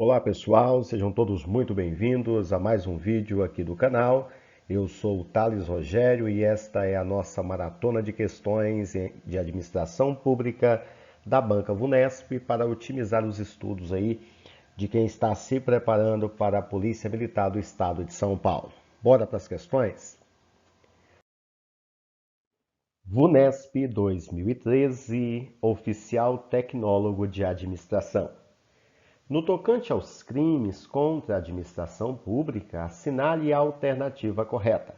Olá pessoal, sejam todos muito bem-vindos a mais um vídeo aqui do canal. Eu sou o Thales Rogério e esta é a nossa maratona de questões de administração pública da Banca Vunesp para otimizar os estudos aí de quem está se preparando para a Polícia Militar do Estado de São Paulo. Bora para as questões? Vunesp 2013, Oficial Tecnólogo de Administração. No tocante aos crimes contra a administração pública, assinale a alternativa correta.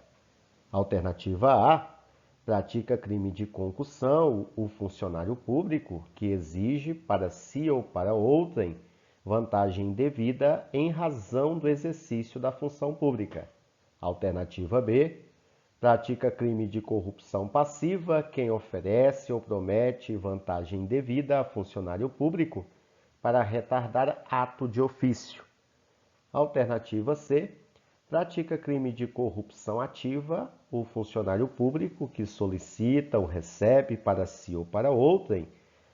Alternativa A. Pratica crime de concussão o funcionário público que exige para si ou para outrem vantagem indevida em razão do exercício da função pública. Alternativa B. Pratica crime de corrupção passiva quem oferece ou promete vantagem indevida a funcionário público para retardar ato de ofício. Alternativa C. Pratica crime de corrupção ativa o funcionário público que solicita ou recebe para si ou para outrem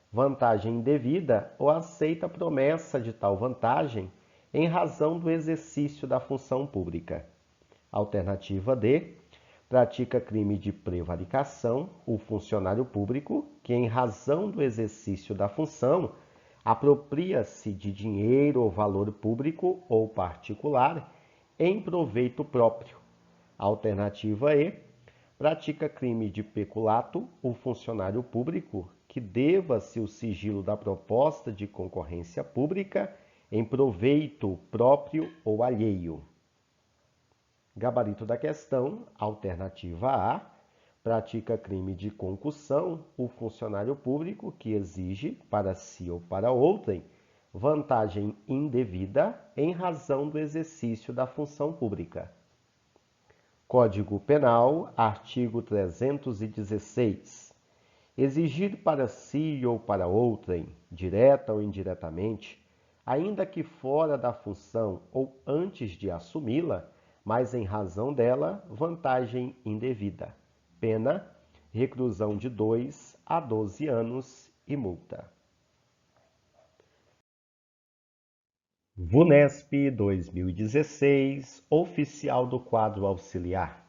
vantagem indevida ou aceita promessa de tal vantagem em razão do exercício da função pública. Alternativa D. Pratica crime de prevaricação o funcionário público que, em razão do exercício da função, apropria-se de dinheiro ou valor público ou particular em proveito próprio. Alternativa E. Pratica crime de peculato o funcionário público que deva-se o sigilo da proposta de concorrência pública em proveito próprio ou alheio. Gabarito da questão, alternativa A. Pratica crime de concussão o funcionário público que exige, para si ou para outrem, vantagem indevida em razão do exercício da função pública. Código Penal, artigo 316. Exigir para si ou para outrem, direta ou indiretamente, ainda que fora da função ou antes de assumi-la, mas em razão dela, vantagem indevida. Pena, reclusão de 2 a 12 anos e multa. Vunesp 2016, Oficial do Quadro Auxiliar.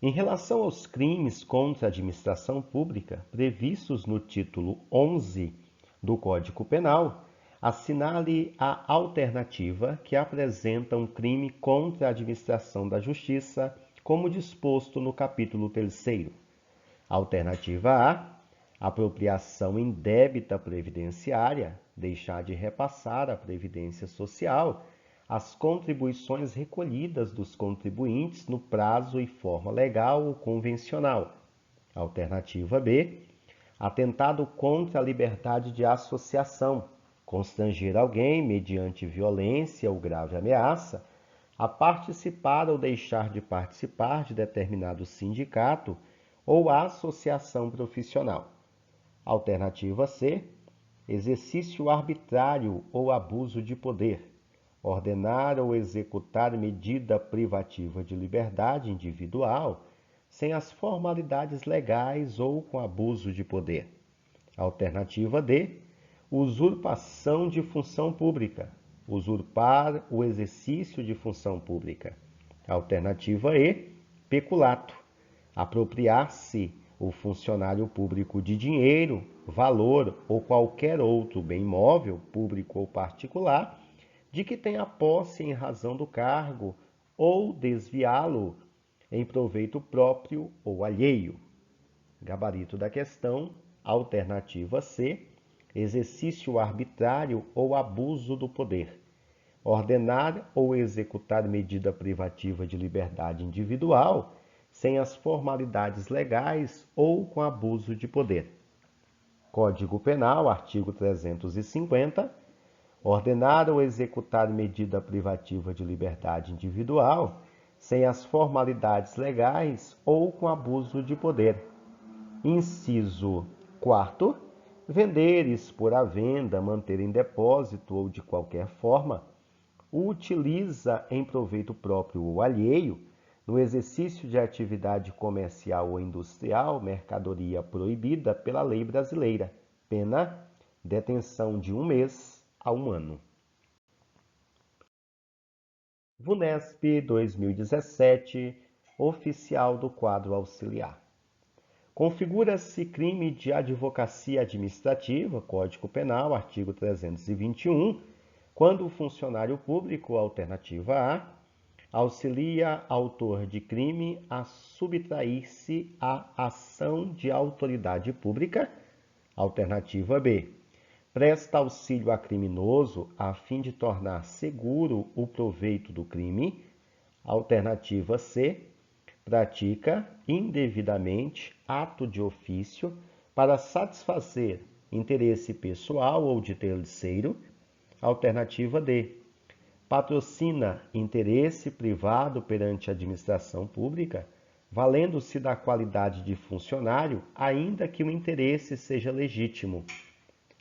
Em relação aos crimes contra a administração pública previstos no título 11 do Código Penal, assinale a alternativa que apresenta um crime contra a administração da Justiça, como disposto no capítulo 3º. Alternativa A. Apropriação indébita previdenciária, deixar de repassar à Previdência Social as contribuições recolhidas dos contribuintes no prazo e forma legal ou convencional. Alternativa B. Atentado contra a liberdade de associação, constranger alguém, mediante violência ou grave ameaça, a participar ou deixar de participar de determinado sindicato ou associação profissional. Alternativa C. Exercício arbitrário ou abuso de poder, ordenar ou executar medida privativa de liberdade individual sem as formalidades legais ou com abuso de poder. Alternativa D. Usurpação de função pública, usurpar o exercício de função pública. Alternativa E. Peculato, apropriar-se o funcionário público de dinheiro, valor ou qualquer outro bem móvel, público ou particular, de que tenha posse em razão do cargo ou desviá-lo em proveito próprio ou alheio. Gabarito da questão, alternativa C, exercício arbitrário ou abuso do poder. Ordenar ou executar medida privativa de liberdade individual sem as formalidades legais ou com abuso de poder. Código Penal, artigo 350. Ordenar ou executar medida privativa de liberdade individual sem as formalidades legais ou com abuso de poder. Inciso 4º. Vender, expor à venda, manter em depósito ou de qualquer forma, utiliza em proveito próprio ou alheio, no exercício de atividade comercial ou industrial, mercadoria proibida pela lei brasileira. Pena, detenção de 1 mês a 1 ano. VUNESP 2017, oficial do quadro auxiliar. Configura-se crime de advocacia administrativa, Código Penal, artigo 321, quando o funcionário público, alternativa A, auxilia autor de crime a subtrair-se à ação de autoridade pública, alternativa B. Presta auxílio a criminoso a fim de tornar seguro o proveito do crime, alternativa C. Pratica indevidamente ato de ofício para satisfazer interesse pessoal ou de terceiro, alternativa D. Patrocina interesse privado perante a administração pública, valendo-se da qualidade de funcionário, ainda que o interesse seja legítimo.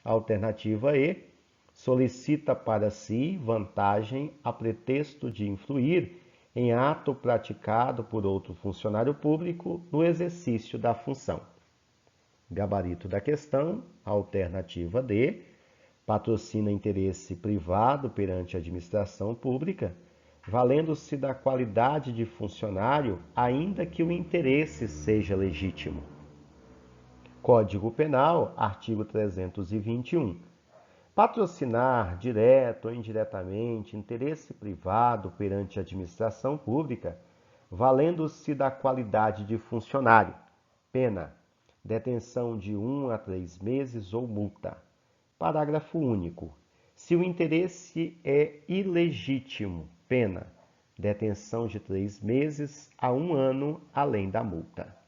Alternativa E. Solicita para si vantagem a pretexto de influir em ato praticado por outro funcionário público no exercício da função. Gabarito da questão, alternativa D. Patrocina interesse privado perante a administração pública, valendo-se da qualidade de funcionário, ainda que o interesse seja legítimo. Código Penal, artigo 321. Patrocinar, direto ou indiretamente, interesse privado perante a administração pública, valendo-se da qualidade de funcionário. Pena: detenção de 1 a 3 meses ou multa. Parágrafo único. Se o interesse é ilegítimo, pena: detenção de 3 meses a 1 ano, além da multa.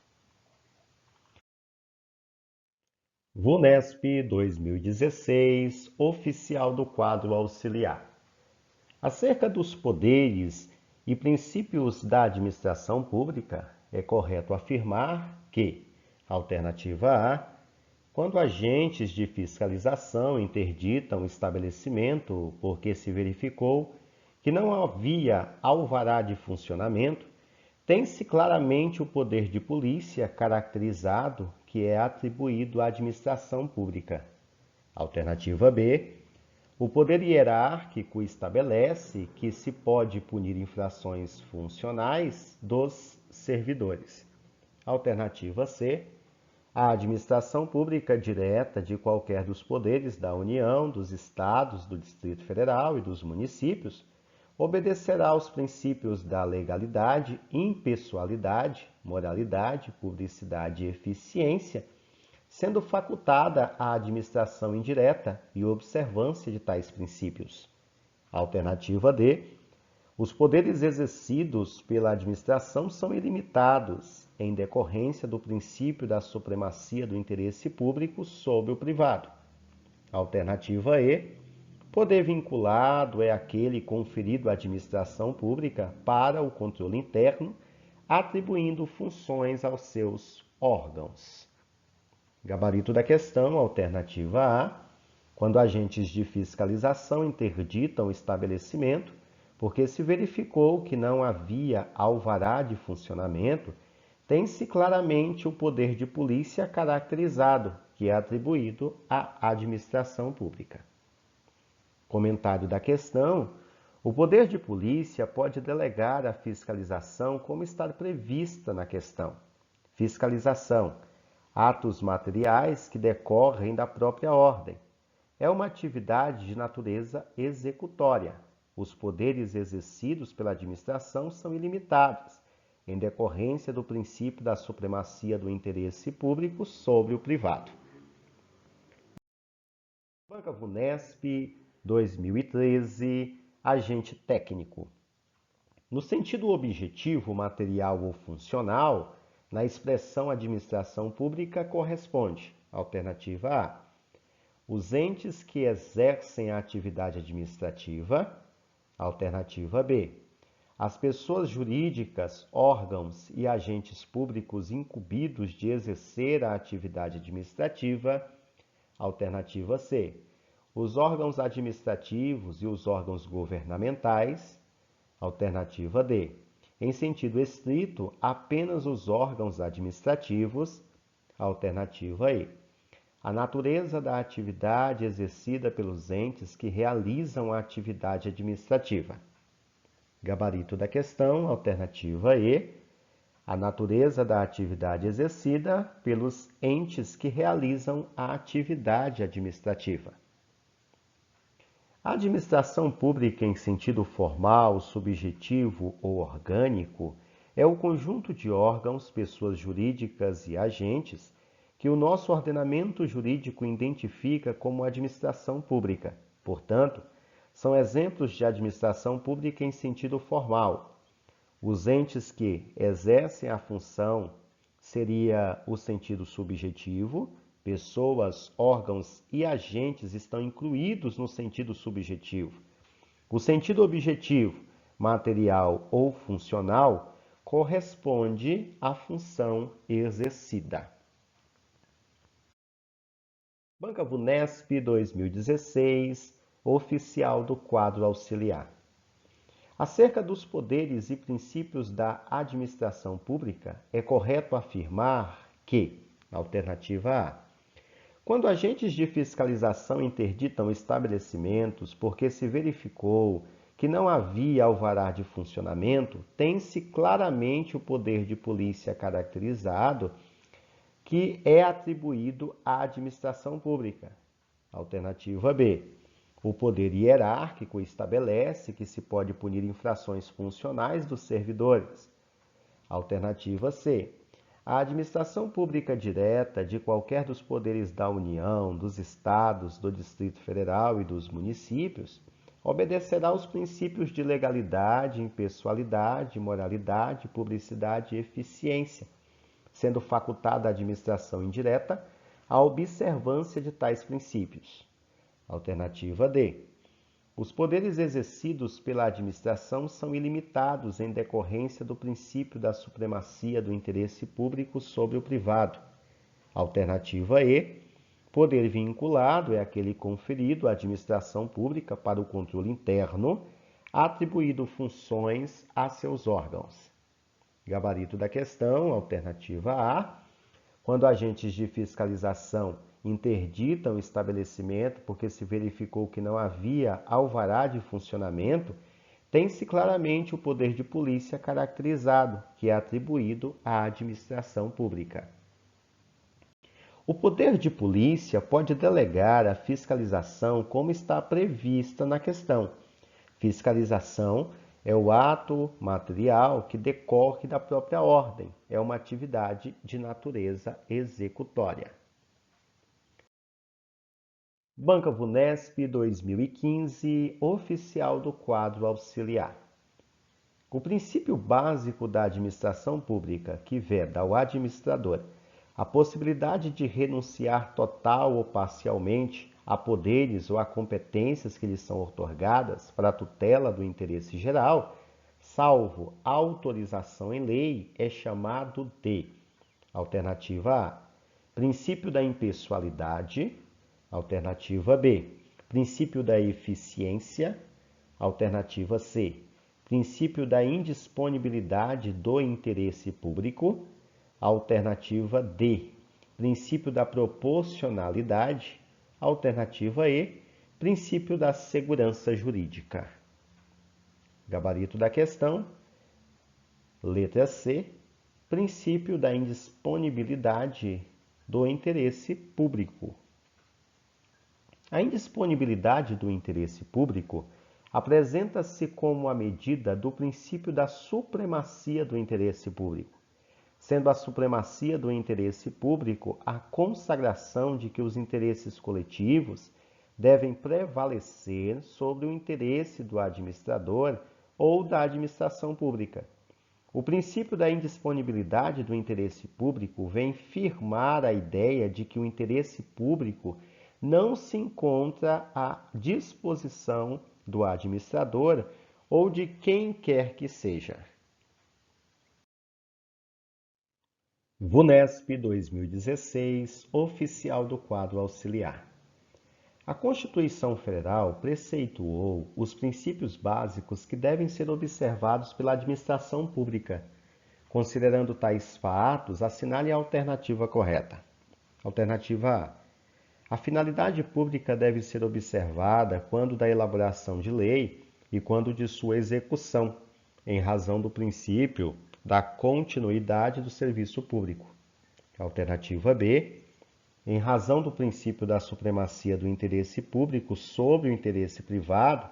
VUNESP 2016, oficial do quadro auxiliar. Acerca dos poderes e princípios da administração pública, é correto afirmar que, alternativa A, quando agentes de fiscalização interditam o estabelecimento porque se verificou que não havia alvará de funcionamento, tem-se claramente o poder de polícia caracterizado que é atribuído à administração pública. Alternativa B. O poder hierárquico estabelece que se pode punir infrações funcionais dos servidores. Alternativa C. A administração pública direta de qualquer dos poderes da União, dos Estados, do Distrito Federal e dos municípios obedecerá aos princípios da legalidade, impessoalidade, moralidade, publicidade e eficiência, sendo facultada a administração indireta e observância de tais princípios. Alternativa D. Os poderes exercidos pela administração são ilimitados, em decorrência do princípio da supremacia do interesse público sobre o privado. Alternativa E. Poder vinculado é aquele conferido à administração pública para o controle interno, atribuindo funções aos seus órgãos. Gabarito da questão, alternativa A. Quando agentes de fiscalização interditam o estabelecimento, porque se verificou que não havia alvará de funcionamento, tem-se claramente o poder de polícia caracterizado, que é atribuído à administração pública. Comentário da questão: o poder de polícia pode delegar a fiscalização como está prevista na questão. Fiscalização: atos materiais que decorrem da própria ordem. É uma atividade de natureza executória. Os poderes exercidos pela administração são ilimitados, em decorrência do princípio da supremacia do interesse público sobre o privado. Banca VUNESP 2013, agente técnico. No sentido objetivo, material ou funcional, na expressão administração pública corresponde, alternativa A, os entes que exercem a atividade administrativa, alternativa B, as pessoas jurídicas, órgãos e agentes públicos incumbidos de exercer a atividade administrativa, alternativa C, os órgãos administrativos e os órgãos governamentais, alternativa D. Em sentido estrito, apenas os órgãos administrativos, alternativa E. A natureza da atividade exercida pelos entes que realizam a atividade administrativa. Gabarito da questão, alternativa E, a natureza da atividade exercida pelos entes que realizam a atividade administrativa. A administração pública, em sentido formal, subjetivo ou orgânico, é o conjunto de órgãos, pessoas jurídicas e agentes que o nosso ordenamento jurídico identifica como administração pública. Portanto, são exemplos de administração pública em sentido formal. Os entes que exercem a função seria o sentido subjetivo, pessoas, órgãos e agentes estão incluídos no sentido subjetivo. O sentido objetivo, material ou funcional, corresponde à função exercida. Banca VUNESP 2016, oficial do quadro auxiliar. Acerca dos poderes e princípios da administração pública, é correto afirmar que, alternativa A, quando agentes de fiscalização interditam estabelecimentos porque se verificou que não havia alvará de funcionamento, tem-se claramente o poder de polícia caracterizado que é atribuído à administração pública. Alternativa B. O poder hierárquico estabelece que se pode punir infrações funcionais dos servidores. Alternativa C. A administração pública direta de qualquer dos poderes da União, dos Estados, do Distrito Federal e dos municípios obedecerá aos princípios de legalidade, impessoalidade, moralidade, publicidade e eficiência, sendo facultada à administração indireta a observância de tais princípios. Alternativa D. Os poderes exercidos pela administração são ilimitados em decorrência do princípio da supremacia do interesse público sobre o privado. Alternativa E. Poder vinculado é aquele conferido à administração pública para o controle interno, atribuído funções a seus órgãos. Gabarito da questão, alternativa A. Quando agentes de fiscalização interditam o estabelecimento porque se verificou que não havia alvará de funcionamento, tem-se claramente o poder de polícia caracterizado, que é atribuído à administração pública. O poder de polícia pode delegar a fiscalização como está prevista na questão. Fiscalização é o ato material que decorre da própria ordem, é uma atividade de natureza executória. Banca VUNESP 2015, oficial do quadro auxiliar. O princípio básico da administração pública, que veda ao administrador a possibilidade de renunciar total ou parcialmente a poderes ou a competências que lhe são outorgadas para a tutela do interesse geral, salvo autorização em lei, é chamado de: alternativa A, princípio da impessoalidade. Alternativa B, princípio da eficiência. Alternativa C, princípio da indisponibilidade do interesse público. Alternativa D, princípio da proporcionalidade. Alternativa E, princípio da segurança jurídica. Gabarito da questão, letra C, princípio da indisponibilidade do interesse público. A indisponibilidade do interesse público apresenta-se como a medida do princípio da supremacia do interesse público, sendo a supremacia do interesse público a consagração de que os interesses coletivos devem prevalecer sobre o interesse do administrador ou da administração pública. O princípio da indisponibilidade do interesse público vem firmar a ideia de que o interesse público não se encontra à disposição do administrador ou de quem quer que seja. VUNESP 2016, oficial do quadro auxiliar. A Constituição Federal preceituou os princípios básicos que devem ser observados pela administração pública. Considerando tais fatos, assinale a alternativa correta. Alternativa A. A finalidade pública deve ser observada quando da elaboração de lei e quando de sua execução. em razão do princípio da continuidade do serviço público. Alternativa B, em razão do princípio da supremacia do interesse público sobre o interesse privado,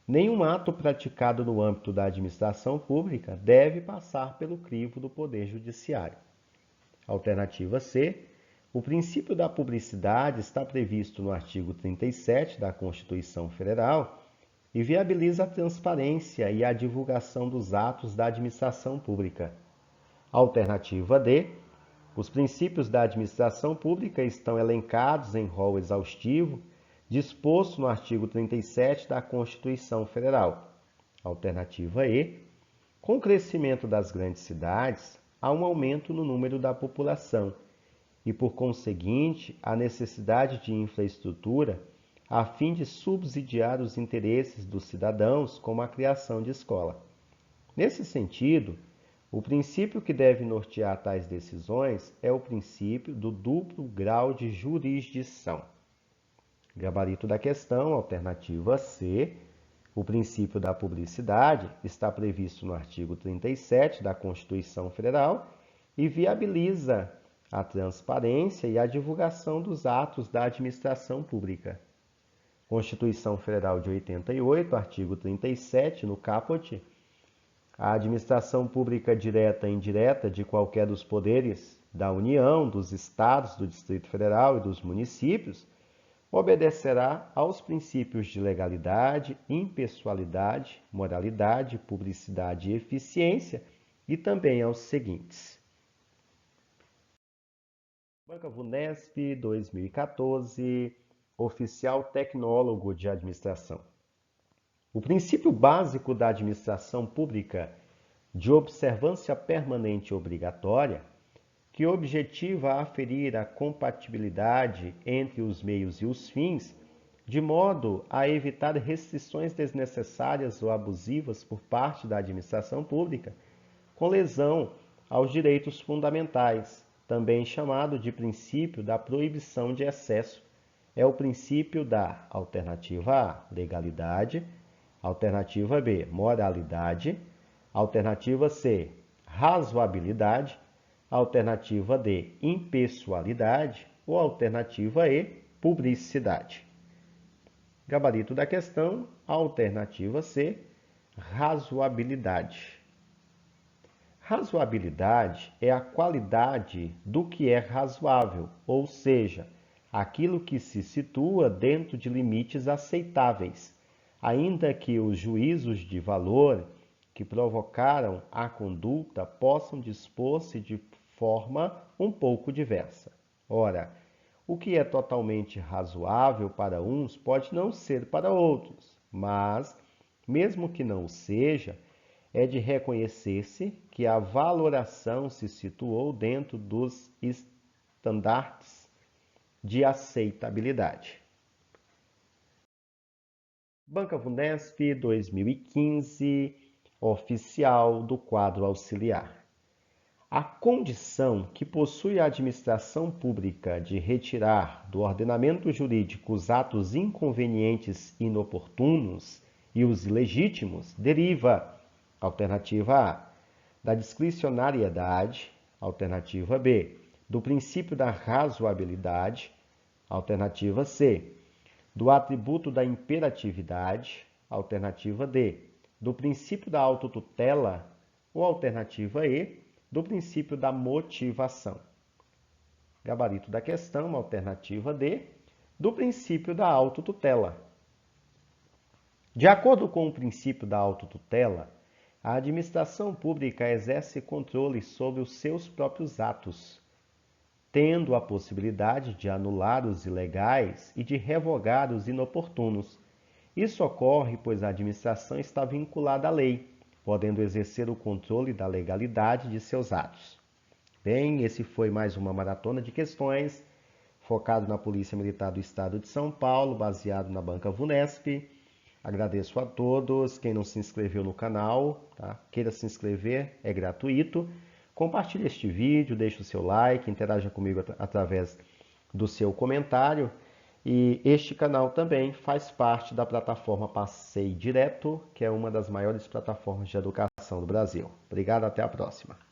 nenhum ato praticado no âmbito da administração pública deve passar pelo crivo do Poder Judiciário. Alternativa C, o princípio da publicidade está previsto no artigo 37 da Constituição Federal e viabiliza a transparência e a divulgação dos atos da administração pública. Alternativa D, os princípios da administração pública estão elencados em rol exaustivo, disposto no artigo 37 da Constituição Federal. Alternativa E, com o crescimento das grandes cidades, há um aumento no número da população e, por conseguinte, a necessidade de infraestrutura a fim de subsidiar os interesses dos cidadãos, como a criação de escola. Nesse sentido, o princípio que deve nortear tais decisões é o princípio do duplo grau de jurisdição. Gabarito da questão, alternativa C. O princípio da publicidade está previsto no artigo 37 da Constituição Federal e viabiliza a transparência e a divulgação dos atos da administração pública. Constituição Federal de 88, artigo 37, no caput, a administração pública direta e indireta de qualquer dos poderes da União, dos Estados, do Distrito Federal e dos municípios obedecerá aos princípios de legalidade, impessoalidade, moralidade, publicidade e eficiência e também aos seguintes. Banca VUNESP 2014, oficial tecnólogo de administração. O princípio básico da administração pública de observância permanente obrigatória, que objetiva aferir a compatibilidade entre os meios e os fins, de modo a evitar restrições desnecessárias ou abusivas por parte da administração pública, com lesão aos direitos fundamentais, também chamado de princípio da proibição de excesso, é o princípio da alternativa A, legalidade, alternativa B, moralidade, alternativa C, razoabilidade, alternativa D, impessoalidade ou alternativa E, publicidade. Gabarito da questão, alternativa C, razoabilidade. Razoabilidade é a qualidade do que é razoável, ou seja, aquilo que se situa dentro de limites aceitáveis, ainda que os juízos de valor que provocaram a conduta possam dispor-se de forma um pouco diversa. Ora, o que é totalmente razoável para uns pode não ser para outros, mas, mesmo que não o seja, é de reconhecer-se que a valoração se situou dentro dos estandartes de aceitabilidade. Banca VUNESP 2015, oficial do quadro auxiliar. A condição que possui a administração pública de retirar do ordenamento jurídico os atos inconvenientes e inoportunos e os ilegítimos deriva, alternativa A, da discricionariedade, alternativa B, do princípio da razoabilidade, alternativa C, do atributo da imperatividade, alternativa D, do princípio da autotutela ou alternativa E, do princípio da motivação. Gabarito da questão, alternativa D, do princípio da autotutela. De acordo com o princípio da autotutela, a administração pública exerce controle sobre os seus próprios atos, tendo a possibilidade de anular os ilegais e de revogar os inoportunos. Isso ocorre pois a administração está vinculada à lei, podendo exercer o controle da legalidade de seus atos. Bem, esse foi mais uma maratona de questões, focado na Polícia Militar do Estado de São Paulo, baseado na Banca VUNESP. Agradeço a todos. Quem não se inscreveu no canal, tá? Queira se inscrever, é gratuito. Compartilhe este vídeo, deixe o seu like, interaja comigo através do seu comentário. E este canal também faz parte da plataforma Passei Direto, que é uma das maiores plataformas de educação Educação do Brasil. Obrigado, até a próxima.